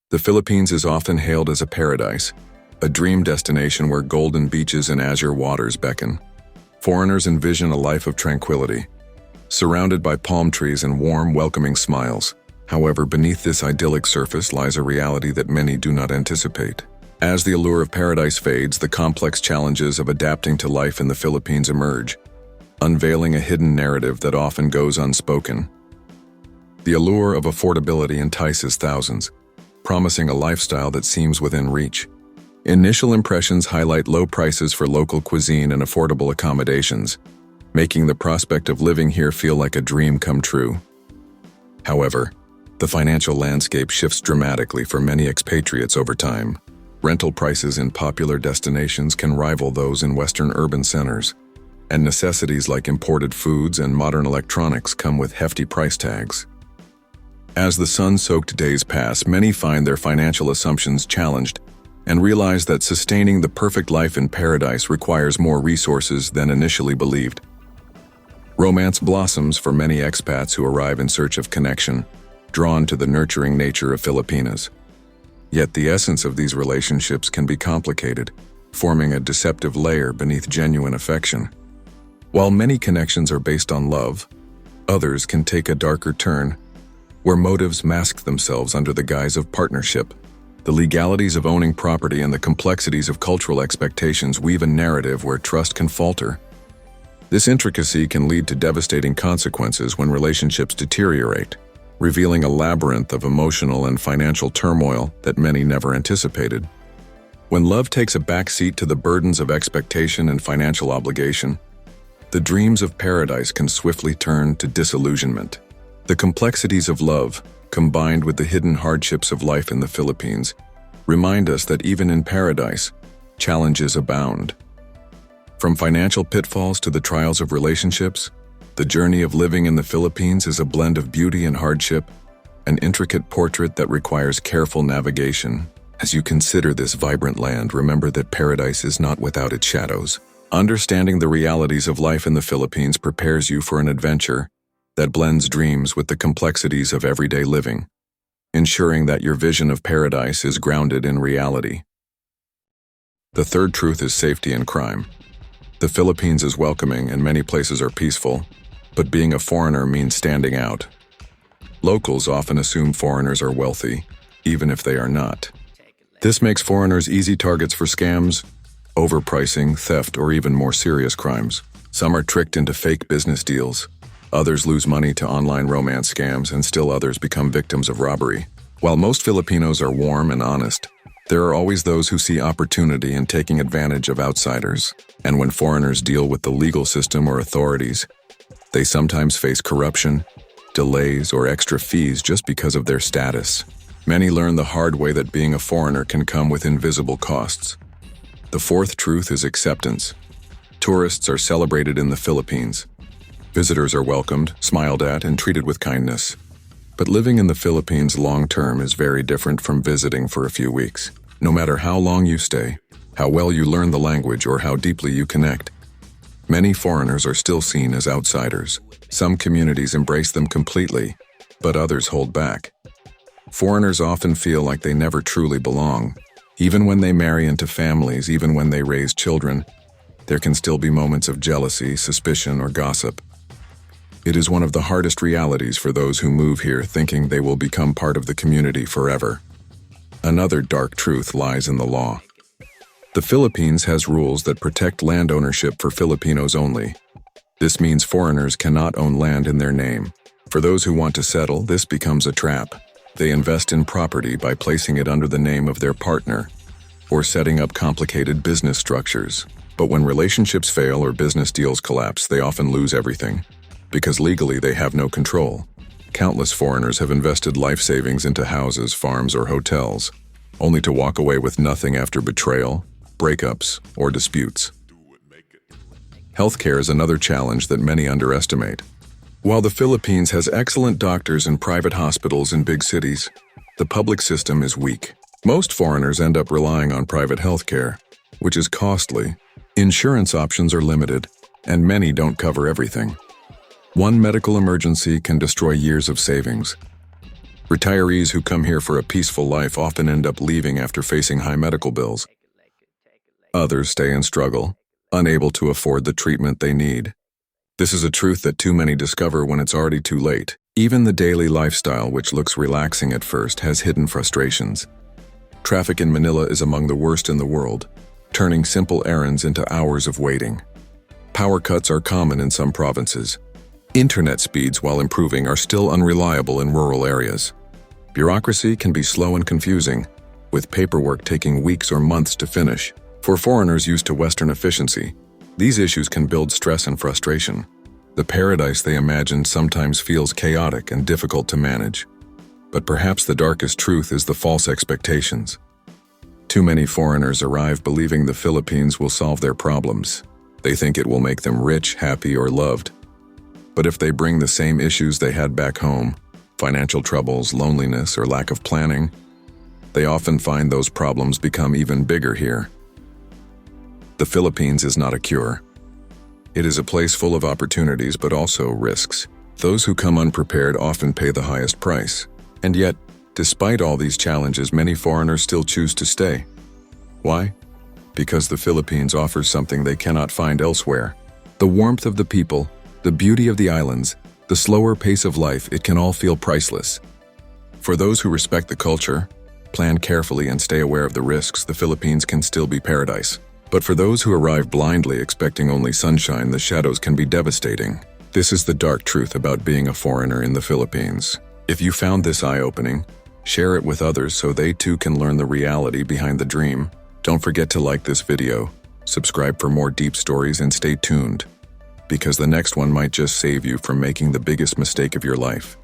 The Philippines is often hailed as a paradise, a dream destination where golden beaches and azure waters beckon. Foreigners envision a life of tranquility, surrounded by palm trees and warm, welcoming smiles. However, beneath this idyllic surface lies a reality that many do not anticipate. As the allure of paradise fades, the complex challenges of adapting to life in the Philippines emerge, unveiling a hidden narrative that often goes unspoken. The allure of affordability entices thousands, promising a lifestyle that seems within reach. Initial impressions highlight low prices for local cuisine and affordable accommodations, making the prospect of living here feel like a dream come true. However, the financial landscape shifts dramatically for many expatriates over time. Rental prices in popular destinations can rival those in Western urban centers, and necessities like imported foods and modern electronics come with hefty price tags. As the sun-soaked days pass, many find their financial assumptions challenged and realize that sustaining the perfect life in paradise requires more resources than initially believed. Romance blossoms for many expats who arrive in search of connection, drawn to the nurturing nature of Filipinas. Yet the essence of these relationships can be complicated, forming a deceptive layer beneath genuine affection. While many connections are based on love, others can take a darker turn, where motives mask themselves under the guise of partnership. The legalities of owning property and the complexities of cultural expectations weave a narrative where trust can falter. This intricacy can lead to devastating consequences when relationships deteriorate, revealing a labyrinth of emotional and financial turmoil that many never anticipated. When love takes a backseat to the burdens of expectation and financial obligation, the dreams of paradise can swiftly turn to disillusionment. The complexities of love, combined with the hidden hardships of life in the Philippines, remind us that even in paradise, challenges abound. From financial pitfalls to the trials of relationships, the journey of living in the Philippines is a blend of beauty and hardship, an intricate portrait that requires careful navigation. As you consider this vibrant land, remember that paradise is not without its shadows. Understanding the realities of life in the Philippines prepares you for an adventure that blends dreams with the complexities of everyday living, ensuring that your vision of paradise is grounded in reality. The third truth is safety and crime. The Philippines is welcoming and many places are peaceful, but being a foreigner means standing out. Locals often assume foreigners are wealthy, even if they are not. This makes foreigners easy targets for scams, overpricing, theft, or even more serious crimes. Some are tricked into fake business deals. Others lose money to online romance scams, and still others become victims of robbery. While most Filipinos are warm and honest, there are always those who see opportunity in taking advantage of outsiders. And when foreigners deal with the legal system or authorities, they sometimes face corruption, delays, or extra fees just because of their status. Many learn the hard way that being a foreigner can come with invisible costs. The fourth truth is acceptance. Tourists are celebrated in the Philippines. Visitors are welcomed, smiled at, and treated with kindness. But living in the Philippines long-term is very different from visiting for a few weeks. No matter how long you stay, how well you learn the language, or how deeply you connect, many foreigners are still seen as outsiders. Some communities embrace them completely, but others hold back. Foreigners often feel like they never truly belong. Even when they marry into families, even when they raise children, there can still be moments of jealousy, suspicion, or gossip. It is one of the hardest realities for those who move here thinking they will become part of the community forever. Another dark truth lies in the law. The Philippines has rules that protect land ownership for Filipinos only. This means foreigners cannot own land in their name. For those who want to settle, this becomes a trap. They invest in property by placing it under the name of their partner or setting up complicated business structures. But when relationships fail or business deals collapse, they often lose everything, because legally they have no control. Countless foreigners have invested life savings into houses, farms, or hotels, only to walk away with nothing after betrayal, breakups, or disputes. Healthcare is another challenge that many underestimate. While the Philippines has excellent doctors and private hospitals in big cities, the public system is weak. Most foreigners end up relying on private healthcare, which is costly. Insurance options are limited, and many don't cover everything. One medical emergency can destroy years of savings. Retirees who come here for a peaceful life often end up leaving after facing high medical bills. Others stay and struggle, unable to afford the treatment they need. This is a truth that too many discover when it's already too late. Even the daily lifestyle, which looks relaxing at first, has hidden frustrations. Traffic in Manila is among the worst in the world, turning simple errands into hours of waiting. Power cuts are common in some provinces. Internet speeds, while improving, are still unreliable in rural areas. Bureaucracy can be slow and confusing, with paperwork taking weeks or months to finish. For foreigners used to Western efficiency, these issues can build stress and frustration. The paradise they imagine sometimes feels chaotic and difficult to manage. But perhaps the darkest truth is the false expectations. Too many foreigners arrive believing the Philippines will solve their problems. They think it will make them rich, happy, or loved. But if they bring the same issues they had back home, financial troubles, loneliness, or lack of planning, they often find those problems become even bigger here. The Philippines is not a cure. It is a place full of opportunities but also risks. Those who come unprepared often pay the highest price. And yet, despite all these challenges, many foreigners still choose to stay. Why? Because the Philippines offers something they cannot find elsewhere. The warmth of the people, the beauty of the islands, the slower pace of life, it can all feel priceless. For those who respect the culture, plan carefully, and stay aware of the risks, the Philippines can still be paradise. But for those who arrive blindly expecting only sunshine, the shadows can be devastating. This is the dark truth about being a foreigner in the Philippines. If you found this eye-opening, share it with others so they too can learn the reality behind the dream. Don't forget to like this video, subscribe for more deep stories, and stay tuned, because the next one might just save you from making the biggest mistake of your life.